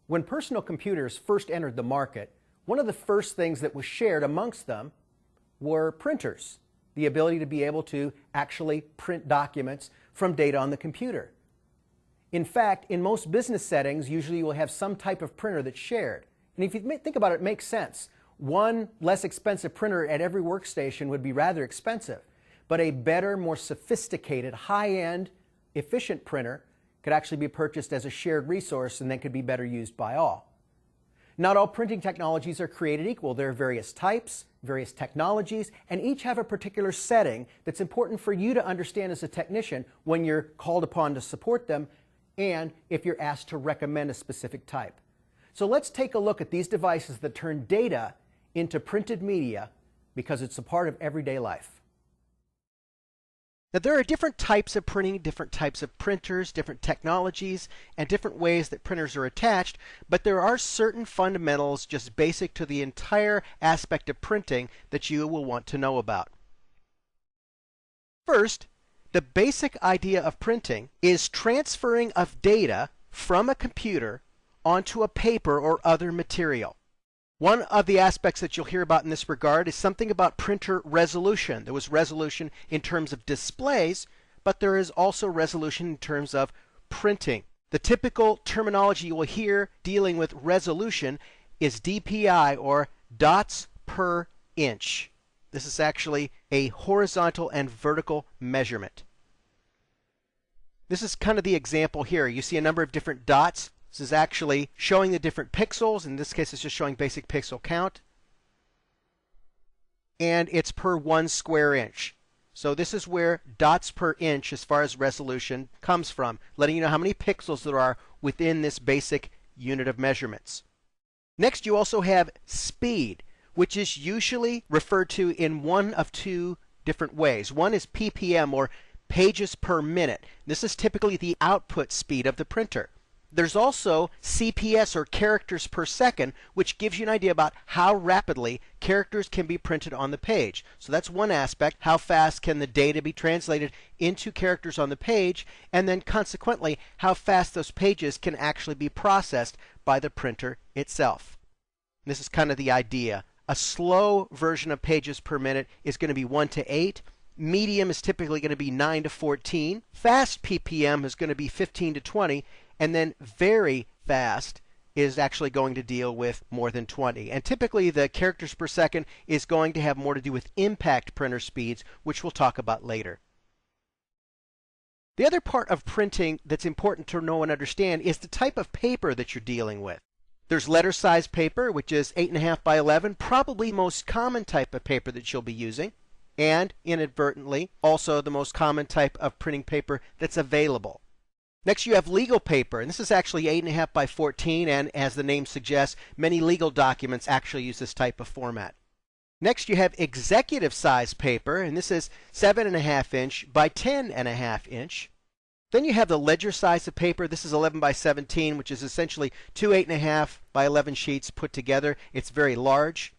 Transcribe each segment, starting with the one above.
When personal computers first entered the market, one of the first things that was shared amongst them were printers, the ability to be able to actually print documents from data on the computer. In fact, in most business settings, usually you will have some type of printer that's shared. And if you think about it, it makes sense. One less expensive printer at every workstation would be rather expensive, but a better, more sophisticated, high-end, efficient printer could actually be purchased as a shared resource and then could be better used by all. Not all printing technologies are created equal. There are various types, various technologies, and each have a particular setting that's important for you to understand as a technician when you're called upon to support them and if you're asked to recommend a specific type. So let's take a look at these devices that turn data into printed media because it's a part of everyday life. Now, there are different types of printing, different types of printers, different technologies, and different ways that printers are attached, but there are certain fundamentals just basic to the entire aspect of printing that you will want to know about. First, the basic idea of printing is transferring of data from a computer onto a paper or other material. One of the aspects that you'll hear about in this regard is something about printer resolution. There was resolution in terms of displays, but there is also resolution in terms of printing. The typical terminology you will hear dealing with resolution is DPI, or dots per inch. This is actually a horizontal and vertical measurement. This is kind of the example here. You see a number of different dots. This is actually showing the different pixels. In this case, it's just showing basic pixel count. And it's per 1 square inch. So this is where dots per inch, as far as resolution, comes from, letting you know how many pixels there are within this basic unit of measurements. Next, you also have speed, which is usually referred to in one of two different ways. One is ppm, or pages per minute. This is typically the output speed of the printer. There's also CPS, or characters per second, which gives you an idea about how rapidly characters can be printed on the page. So that's one aspect. How fast can the data be translated into characters on the page, and then consequently how fast those pages can actually be processed by the printer itself. This is kind of the idea. A slow version of pages per minute is going to be 1 to 8. Medium is typically going to be 9 to 14. Fast ppm is going to be 15 to 20. And then very fast is actually going to deal with more than 20. And typically the characters per second is going to have more to do with impact printer speeds, which we'll talk about later. The other part of printing that's important to know and understand is the type of paper that you're dealing with. There's letter size paper, which is 8.5 by 11, probably the most common type of paper that you'll be using, and inadvertently also the most common type of printing paper that's available. Next, you have legal paper, and this is actually 8.5 by 14, and as the name suggests, many legal documents actually use this type of format. Next, you have executive size paper, and this is 7.5 inch by 10.5 inch. Then you have the ledger size of paper. This is 11 by 17, which is essentially two 8.5 by 11 sheets put together. It's very large.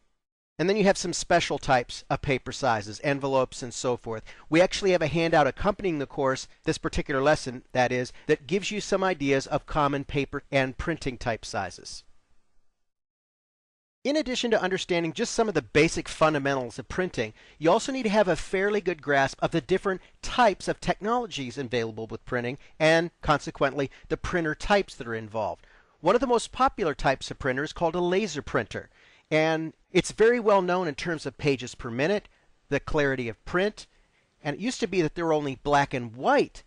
And then you have some special types of paper sizes, envelopes and so forth. We actually have a handout accompanying the course, this particular lesson that is, that gives you some ideas of common paper and printing type sizes. In addition to understanding just some of the basic fundamentals of printing, you also need to have a fairly good grasp of the different types of technologies available with printing and consequently the printer types that are involved. One of the most popular types of printer is called a laser printer. And it's very well known in terms of pages per minute, the clarity of print, and it used to be that there were only black and white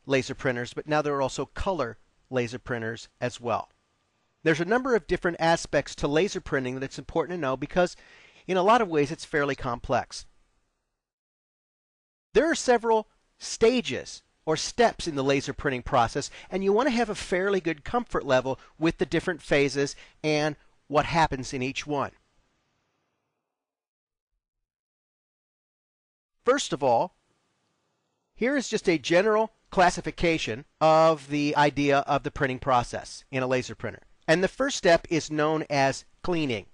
laser printers, but now there are also color laser printers as well. There's a number of different aspects to laser printing that it's important to know because in a lot of ways it's fairly complex. There are several stages or steps in the laser printing process, and you want to have a fairly good comfort level with the different phases and what happens in each one. First of all, here is just a general classification of the idea of the printing process in a laser printer. And the first step is known as cleaning.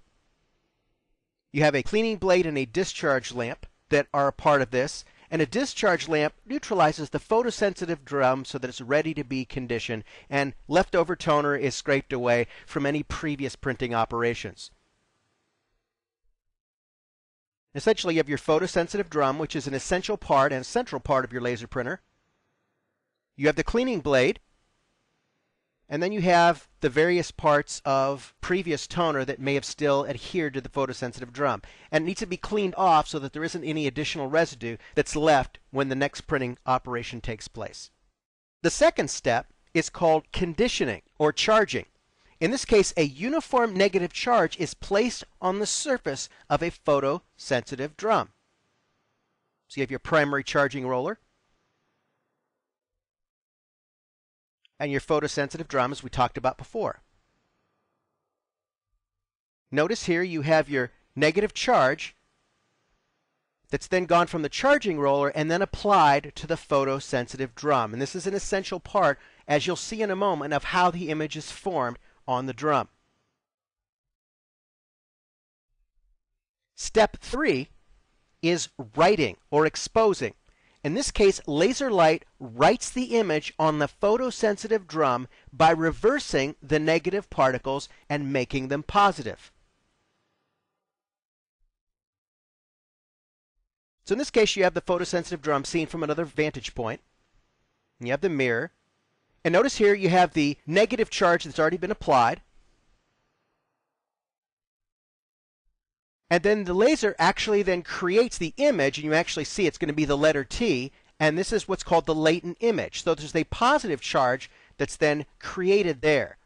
You have a cleaning blade and a discharge lamp that are a part of this, And a discharge lamp neutralizes the photosensitive drum so that it's ready to be conditioned, and leftover toner is scraped away from any previous printing operations. Essentially, you have your photosensitive drum, which is an essential part and central part of your laser printer. You have the cleaning blade, and then you have the various parts of previous toner that may have still adhered to the photosensitive drum. And it needs to be cleaned off so that there isn't any additional residue that's left when the next printing operation takes place. The second step is called conditioning or charging. In this case, a uniform negative charge is placed on the surface of a photosensitive drum. So you have your primary charging roller and your photosensitive drum, as we talked about before. Notice here you have your negative charge that's then gone from the charging roller and then applied to the photosensitive drum. And this is an essential part, as you'll see in a moment, of how the image is formed on the drum. Step 3 is writing or exposing. In this case, laser light writes the image on the photosensitive drum by reversing the negative particles and making them positive. So in this case, you have the photosensitive drum seen from another vantage point. And you have the mirror. And notice here you have the negative charge that's already been applied. And then the laser actually then creates the image, and you actually see it's going to be the letter T, and this is what's called the latent image. So there's a positive charge that's then created there.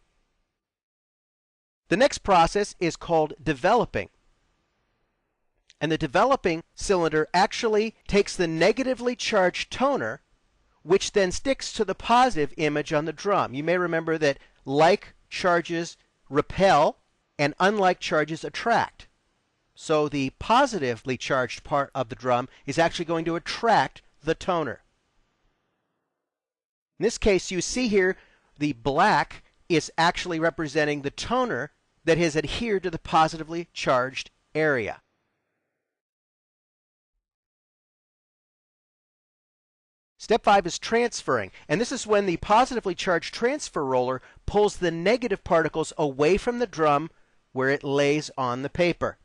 The next process is called developing. And the developing cylinder actually takes the negatively charged toner, which then sticks to the positive image on the drum. You may remember that like charges repel and unlike charges attract. So the positively charged part of the drum is actually going to attract the toner. In this case, you see here the black is actually representing the toner that has adhered to the positively charged area. Step 5 is transferring, and this is when the positively charged transfer roller pulls the negative particles away from the drum where it lays on the paper.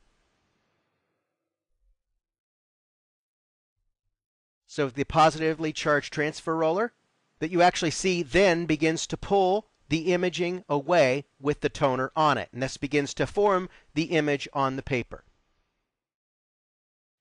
So the positively charged transfer roller that you actually see then begins to pull the imaging away with the toner on it. And this begins to form the image on the paper.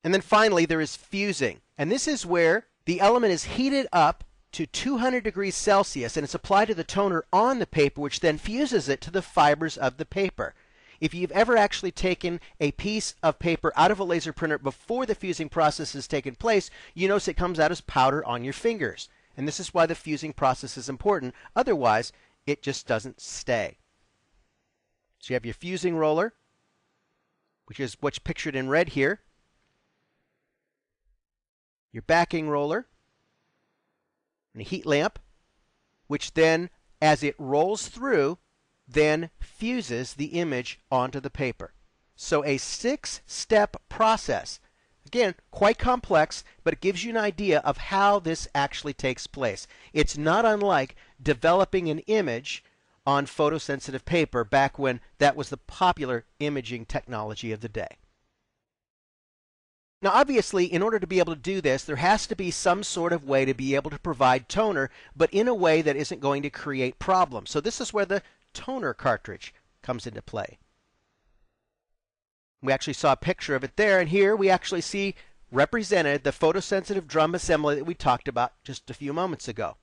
And then finally there is fusing. And this is where the element is heated up to 200 degrees Celsius and it's applied to the toner on the paper, which then fuses it to the fibers of the paper. If you've ever actually taken a piece of paper out of a laser printer before the fusing process has taken place, you notice it comes out as powder on your fingers. And this is why the fusing process is important. Otherwise, it just doesn't stay. So you have your fusing roller, which is what's pictured in red here. Your backing roller, and a heat lamp, which then, as it rolls through, then fuses the image onto the paper. So a 6-step process. Again, quite complex, but it gives you an idea of how this actually takes place. It's not unlike developing an image on photosensitive paper back when that was the popular imaging technology of the day. Now obviously, in order to be able to do this, there has to be some sort of way to be able to provide toner, but in a way that isn't going to create problems. So this is where the toner cartridge comes into play. We actually saw a picture of it there, and here we actually see represented the photosensitive drum assembly that we talked about just a few moments ago,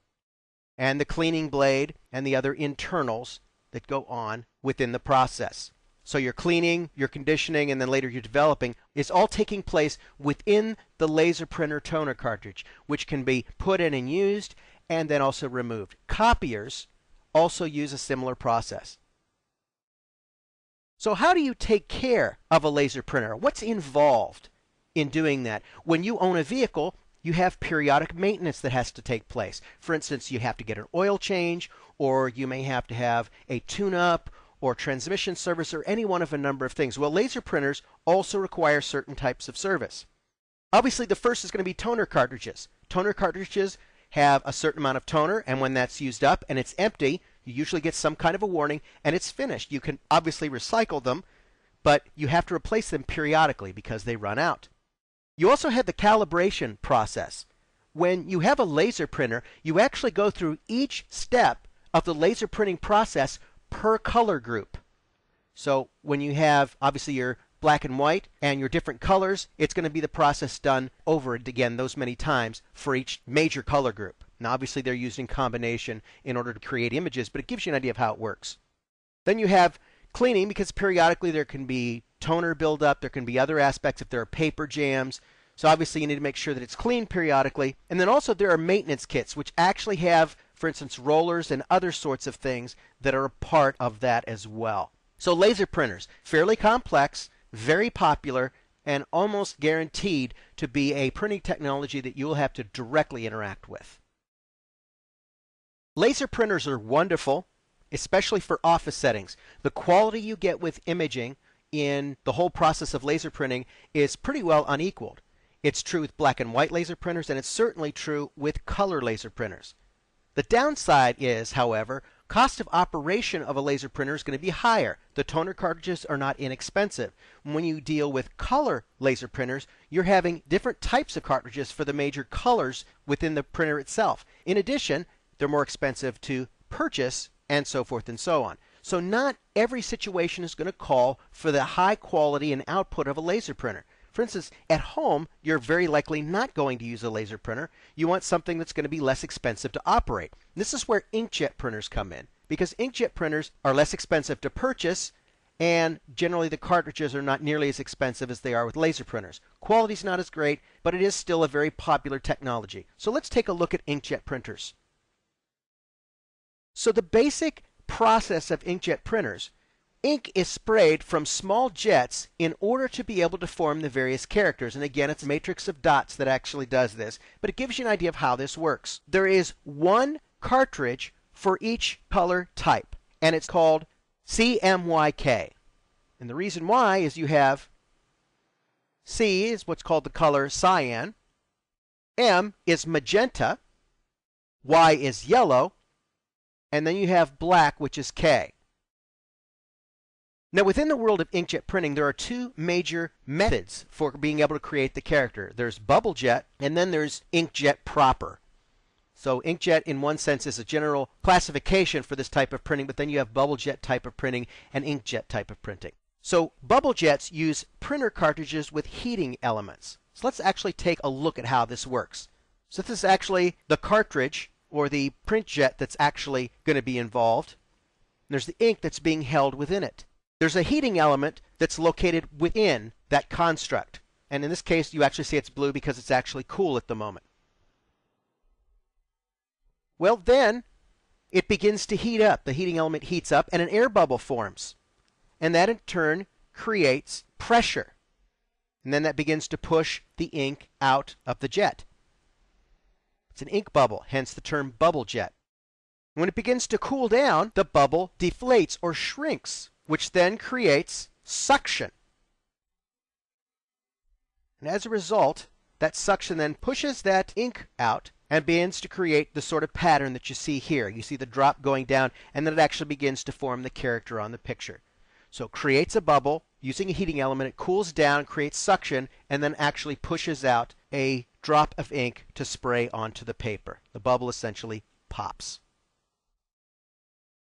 and the cleaning blade and the other internals that go on within the process. So your cleaning, your conditioning, and then later your developing is all taking place within the laser printer toner cartridge, which can be put in and used and then also removed. Copiers also use a similar process. So how do you take care of a laser printer? What's involved in doing that? When you own a vehicle, you have periodic maintenance that has to take place. For instance, you have to get an oil change, or you may have to have a tune-up or transmission service, or any one of a number of things. Well, laser printers also require certain types of service. Obviously, the first is going to be toner cartridges. Toner cartridges have a certain amount of toner, and when that's used up and it's empty, you usually get some kind of a warning, and it's finished. You can obviously recycle them, but you have to replace them periodically because they run out. You also have the calibration process. When you have a laser printer, you actually go through each step of the laser printing process per color group. So when you have obviously your black and white and your different colors, it's going to be the process done over again those many times for each major color group. Now obviously they're used in combination in order to create images, but it gives you an idea of how it works. Then you have cleaning, because periodically there can be toner buildup, there can be other aspects if there are paper jams. So obviously you need to make sure that it's cleaned periodically. And then also there are maintenance kits which actually have, for instance, rollers and other sorts of things that are a part of that as well. So laser printers, fairly complex, very popular, and almost guaranteed to be a printing technology that you will have to directly interact with. Laser printers are wonderful, especially for office settings. The quality you get with imaging in the whole process of laser printing is pretty well unequaled. It's true with black and white laser printers, and it's certainly true with color laser printers. The downside is, however, cost of operation of a laser printer is going to be higher. The toner cartridges are not inexpensive. When you deal with color laser printers, you're having different types of cartridges for the major colors within the printer itself. In addition, they're more expensive to purchase, and so forth and so on. So not every situation is going to call for the high quality and output of a laser printer. For instance, at home, you're very likely not going to use a laser printer. You want something that's going to be less expensive to operate. This is where inkjet printers come in, because inkjet printers are less expensive to purchase, and generally the cartridges are not nearly as expensive as they are with laser printers. Quality's not as great, but it is still a very popular technology. So let's take a look at inkjet printers. So the basic process of inkjet printers, ink is sprayed from small jets in order to be able to form the various characters. And again, it's a matrix of dots that actually does this, but it gives you an idea of how this works. There is one cartridge for each color type, and it's called CMYK. And the reason why is you have C is what's called the color cyan, M is magenta, Y is yellow, and then you have black, which is K. Now, within the world of inkjet printing, there are two major methods for being able to create the character. There's bubble jet, and then there's inkjet proper. So inkjet, in one sense, is a general classification for this type of printing, but then you have bubble jet type of printing and inkjet type of printing. So bubble jets use printer cartridges with heating elements. So let's actually take a look at how this works. So this is actually the cartridge, or the print jet, that's actually going to be involved. And there's the ink that's being held within it. There's a heating element that's located within that construct. And in this case, you actually see it's blue because it's actually cool at the moment. Well, then it begins to heat up. The heating element heats up and an air bubble forms. And that in turn creates pressure. And then that begins to push the ink out of the jet. It's an ink bubble, hence the term bubble jet. When it begins to cool down, the bubble deflates or shrinks, which then creates suction. And as a result, that suction then pushes that ink out and begins to create the sort of pattern that you see here. You see the drop going down, and then it actually begins to form the character on the picture. So it creates a bubble using a heating element, it cools down, creates suction, and then actually pushes out a drop of ink to spray onto the paper. The bubble essentially pops.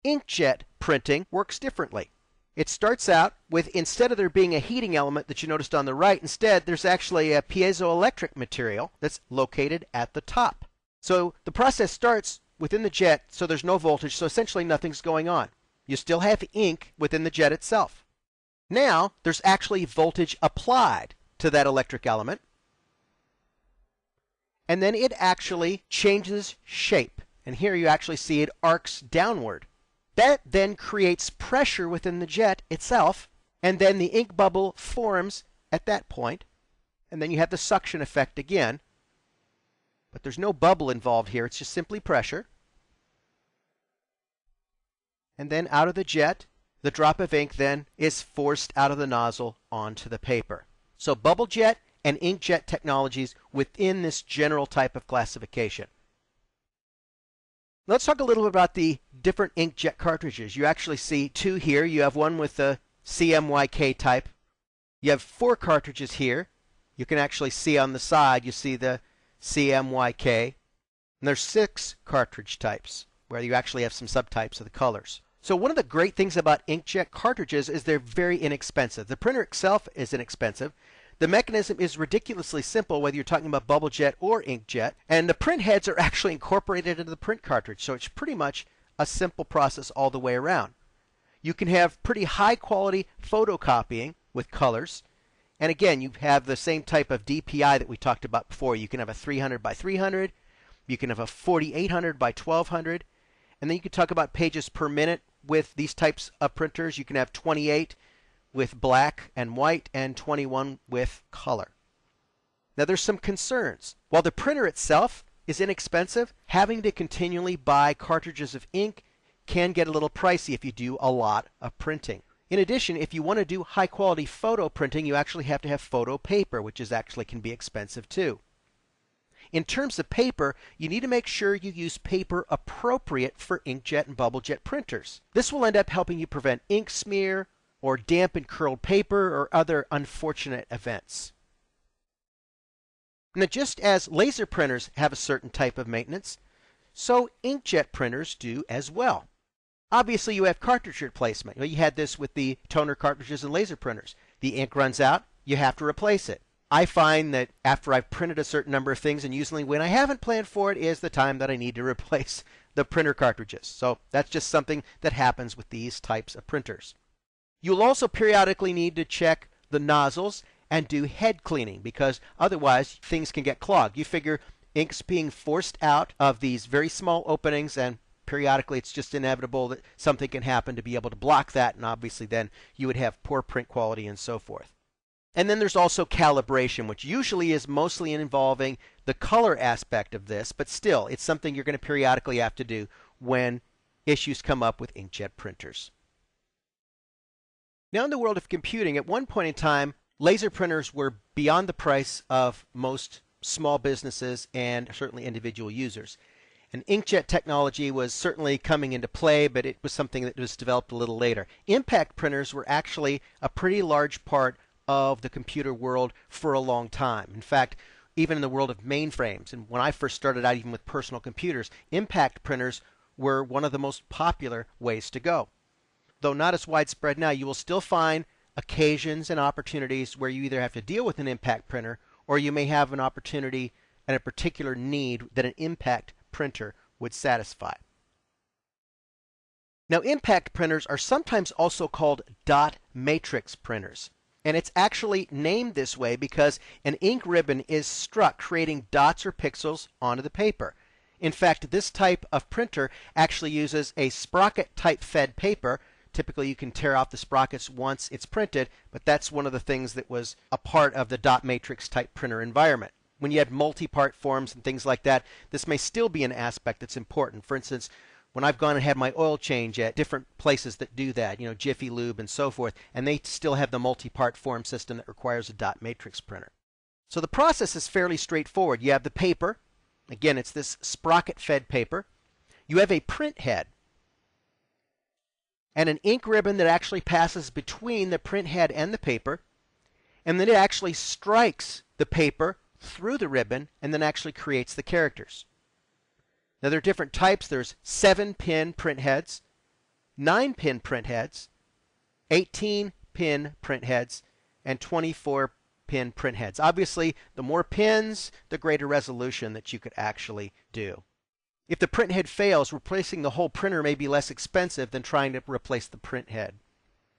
Inkjet printing works differently. It starts out with, instead of there being a heating element that you noticed on the right, instead there's actually a piezoelectric material that's located at the top. So the process starts within the jet, so there's no voltage, so essentially nothing's going on. You still have ink within the jet itself. Now there's actually voltage applied to that electric element, and then it actually changes shape. And here you actually see it arcs downward. That then creates pressure within the jet itself, and then the ink bubble forms at that point, and then you have the suction effect again. But there's no bubble involved here, it's just simply pressure. And then out of the jet, the drop of ink then is forced out of the nozzle onto the paper. So bubble jet and inkjet technologies within this general type of classification. Let's talk a little bit about the different inkjet cartridges. You actually see two here. You have one with the CMYK type. You have 4 cartridges here. You can actually see on the side, you see the CMYK. And there's 6 cartridge types, where you actually have some subtypes of the colors. So one of the great things about inkjet cartridges is they're very inexpensive. The printer itself is inexpensive. The mechanism is ridiculously simple, whether you're talking about bubble jet or inkjet, and the print heads are actually incorporated into the print cartridge, so it's pretty much a simple process all the way around. You can have pretty high quality photocopying with colors, and again, you have the same type of DPI that we talked about before. You can have a 300 by 300, you can have a 4800 by 1200, and then you can talk about pages per minute with these types of printers. You can have 28 with black and white and 21 with color. Now there's some concerns. While the printer itself is inexpensive, having to continually buy cartridges of ink can get a little pricey if you do a lot of printing. In addition, if you want to do high quality photo printing, you actually have to have photo paper, which is actually can be expensive too. In terms of paper, you need to make sure you use paper appropriate for inkjet and bubble jet printers. This will end up helping you prevent ink smear, or damp and curled paper, or other unfortunate events. Now, just as laser printers have a certain type of maintenance, so inkjet printers do as well. Obviously, you have cartridge replacement. You had this with the toner cartridges and laser printers. The ink runs out, you have to replace it. I find that after I've printed a certain number of things, and usually when I haven't planned for it is the time that I need to replace the printer cartridges. So that's just something that happens with these types of printers. You'll also periodically need to check the nozzles and do head cleaning, because otherwise things can get clogged. You figure ink's being forced out of these very small openings, and periodically it's just inevitable that something can happen to be able to block that, and obviously then you would have poor print quality and so forth. And then there's also calibration, which usually is mostly involving the color aspect of this, but still it's something you're going to periodically have to do when issues come up with inkjet printers. Now, in the world of computing, at one point in time, laser printers were beyond the price of most small businesses and certainly individual users. And inkjet technology was certainly coming into play, but it was something that was developed a little later. Impact printers were actually a pretty large part of the computer world for a long time. In fact, even in the world of mainframes, and when I first started out even with personal computers, impact printers were one of the most popular ways to go. Though not as widespread now, you will still find occasions and opportunities where you either have to deal with an impact printer, or you may have an opportunity and a particular need that an impact printer would satisfy. Now, impact printers are sometimes also called dot matrix printers. And it's actually named this way because an ink ribbon is struck, creating dots or pixels onto the paper. In fact, this type of printer actually uses a sprocket type fed paper. Typically, you can tear off the sprockets once it's printed, but that's one of the things that was a part of the dot matrix type printer environment. When you had multi-part forms and things like that, this may still be an aspect that's important. For instance, when I've gone and had my oil change at different places that do that, Jiffy Lube and so forth, and they still have the multi-part form system that requires a dot matrix printer. So the process is fairly straightforward. You have the paper. Again, it's this sprocket-fed paper. You have a print head and an ink ribbon that actually passes between the print head and the paper, and then it actually strikes the paper through the ribbon and then actually creates the characters. Now, there are different types. There's 7-pin print heads, 9-pin print heads, 18-pin print heads, and 24-pin print heads. Obviously, the more pins, the greater resolution that you could actually do. If the print head fails, replacing the whole printer may be less expensive than trying to replace the print head.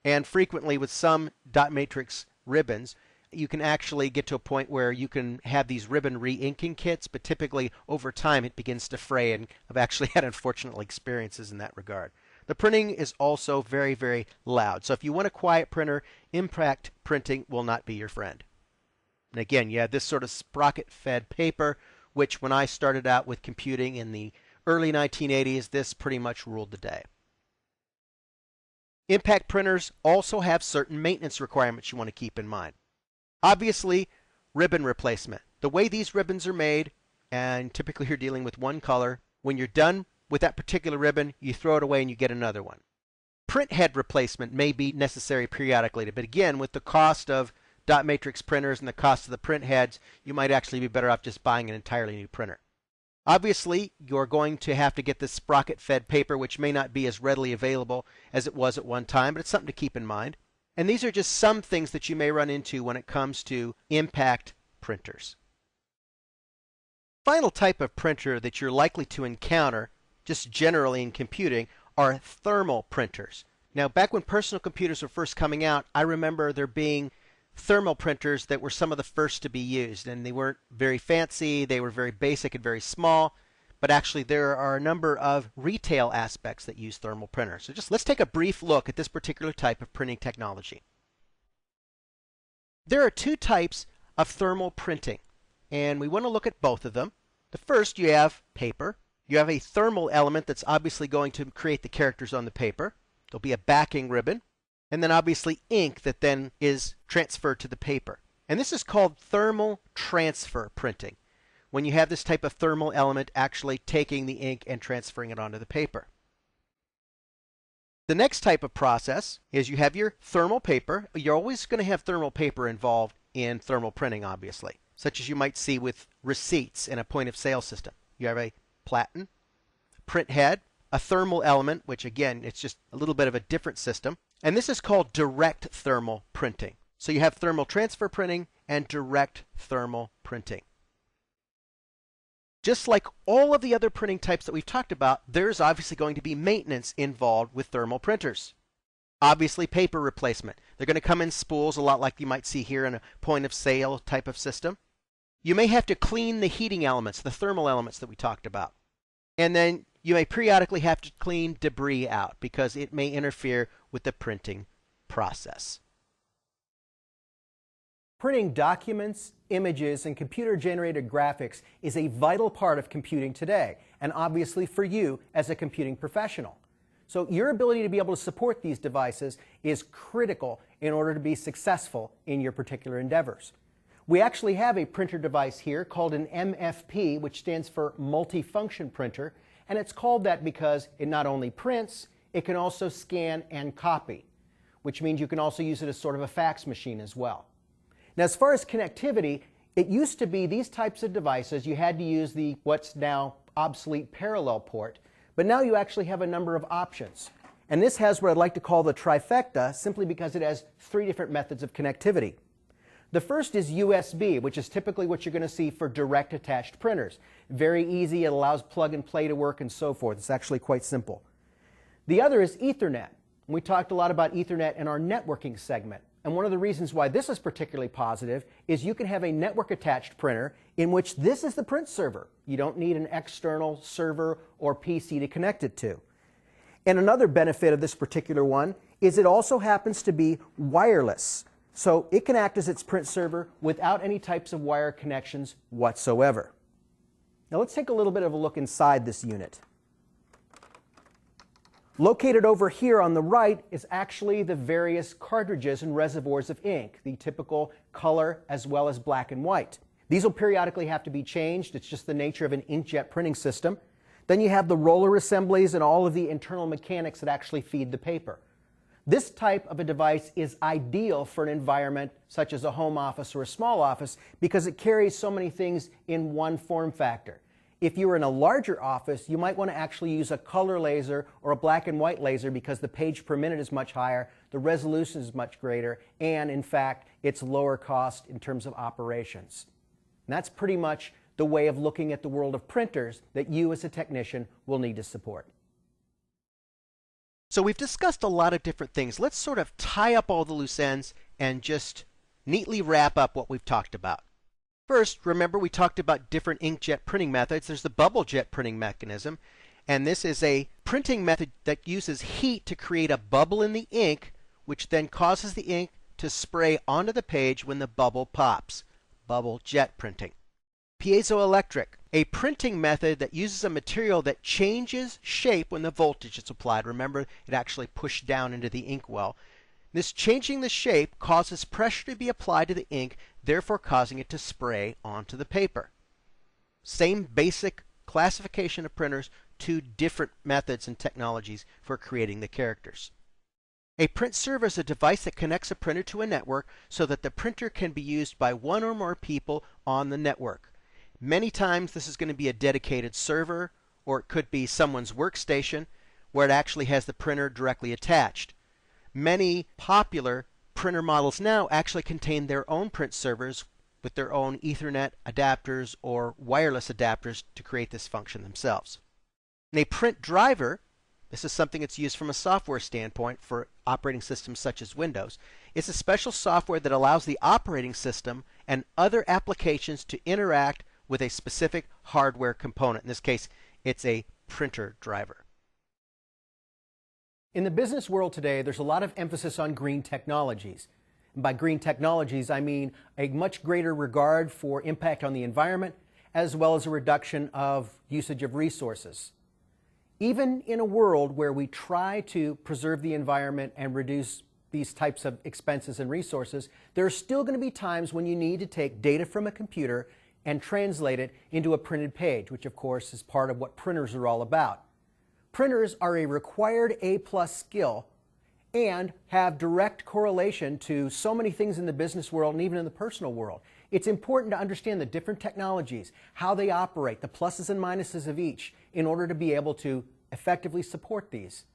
And frequently with some dot matrix ribbons, you can actually get to a point where you can have these ribbon re-inking kits, but typically over time it begins to fray, and I've actually had unfortunate experiences in that regard. The printing is also very, very loud. So if you want a quiet printer, impact printing will not be your friend. And again, you have this sort of sprocket-fed paper, which when I started out with computing in the early 1980s, this pretty much ruled the day. Impact printers also have certain maintenance requirements you want to keep in mind. Obviously, ribbon replacement. The way these ribbons are made, and typically you're dealing with one color, when you're done with that particular ribbon, you throw it away and you get another one. Print head replacement may be necessary periodically, but again, with the cost of dot matrix printers and the cost of the print heads, you might actually be better off just buying an entirely new printer. Obviously, you're going to have to get this sprocket-fed paper, which may not be as readily available as it was at one time, but it's something to keep in mind. And these are just some things that you may run into when it comes to impact printers. Final type of printer that you're likely to encounter, just generally in computing, are thermal printers. Now, back when personal computers were first coming out, I remember there being thermal printers that were some of the first to be used, and they weren't very fancy, they were very basic and very small, but actually there are a number of retail aspects that use thermal printers. So just let's take a brief look at this particular type of printing technology. There are two types of thermal printing, and we want to look at both of them. The first, you have paper. You have a thermal element that's obviously going to create the characters on the paper. There'll be a backing ribbon, and then obviously ink that then is transferred to the paper. And this is called thermal transfer printing, when you have this type of thermal element actually taking the ink and transferring it onto the paper. The next type of process is you have your thermal paper. You're always going to have thermal paper involved in thermal printing, obviously, such as you might see with receipts in a point of sale system. You have a platen, print head, a thermal element, which again, it's just a little bit of a different system. And this is called direct thermal printing. So you have thermal transfer printing and direct thermal printing. Just like all of the other printing types that we've talked about, there's obviously going to be maintenance involved with thermal printers. Obviously, paper replacement. They're going to come in spools, a lot like you might see here in a point of sale type of system. You may have to clean the heating elements, the thermal elements that we talked about. And then you may periodically have to clean debris out because it may interfere with the printing process. Printing documents, images, and computer-generated graphics is a vital part of computing today, and obviously for you as a computing professional. So your ability to be able to support these devices is critical in order to be successful in your particular endeavors. We actually have a printer device here called an MFP, which stands for multifunction printer, and it's called that because it not only prints, it can also scan and copy, which means you can also use it as sort of a fax machine as well. Now, as far as connectivity, it used to be these types of devices, you had to use the what's now obsolete parallel port, but now you actually have a number of options. And this has what I'd like to call the trifecta, simply because it has three different methods of connectivity. The first is USB, which is typically what you're going to see for direct attached printers. Very easy, it allows plug and play to work and so forth. It's actually quite simple. The other is Ethernet. We talked a lot about Ethernet in our networking segment. And one of the reasons why this is particularly positive is you can have a network attached printer in which this is the print server. You don't need an external server or PC to connect it to. And another benefit of this particular one is it also happens to be wireless. So it can act as its print server without any types of wire connections whatsoever. Now let's take a little bit of a look inside this unit. Located over here on the right is actually the various cartridges and reservoirs of ink, the typical color as well as black and white. These will periodically have to be changed. It's just the nature of an inkjet printing system. Then you have the roller assemblies and all of the internal mechanics that actually feed the paper. This type of a device is ideal for an environment such as a home office or a small office because it carries so many things in one form factor. If you were in a larger office, you might want to actually use a color laser or a black and white laser because the page per minute is much higher, the resolution is much greater, and in fact, it's lower cost in terms of operations. And that's pretty much the way of looking at the world of printers that you as a technician will need to support. So we've discussed a lot of different things. Let's sort of tie up all the loose ends and just neatly wrap up what we've talked about. First, remember we talked about different inkjet printing methods. There's the bubble jet printing mechanism, and this is a printing method that uses heat to create a bubble in the ink, which then causes the ink to spray onto the page when the bubble pops. Bubble jet printing. Piezoelectric, a printing method that uses a material that changes shape when the voltage is applied. Remember, it actually pushed down into the inkwell. This changing the shape causes pressure to be applied to the ink, therefore causing it to spray onto the paper. Same basic classification of printers, two different methods and technologies for creating the characters. A print server is a device that connects a printer to a network so that the printer can be used by one or more people on the network. Many times this is going to be a dedicated server, or it could be someone's workstation where it actually has the printer directly attached. Many popular printer models now actually contain their own print servers with their own Ethernet adapters or wireless adapters to create this function themselves. And a print driver, this is something that's used from a software standpoint for operating systems such as Windows. It's a special software that allows the operating system and other applications to interact with a specific hardware component. In this case, it's a printer driver. In the business world today, there's a lot of emphasis on green technologies. And by green technologies, I mean a much greater regard for impact on the environment, as well as a reduction of usage of resources. Even in a world where we try to preserve the environment and reduce these types of expenses and resources, there are still going to be times when you need to take data from a computer and translate it into a printed page, which of course is part of what printers are all about. Printers are a required A+ skill and have direct correlation to so many things in the business world and even in the personal world. It's important to understand the different technologies, how they operate, the pluses and minuses of each, in order to be able to effectively support these.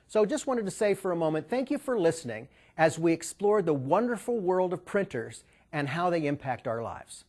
So just wanted to say for a moment, thank you for listening as we explored the wonderful world of printers and how they impact our lives.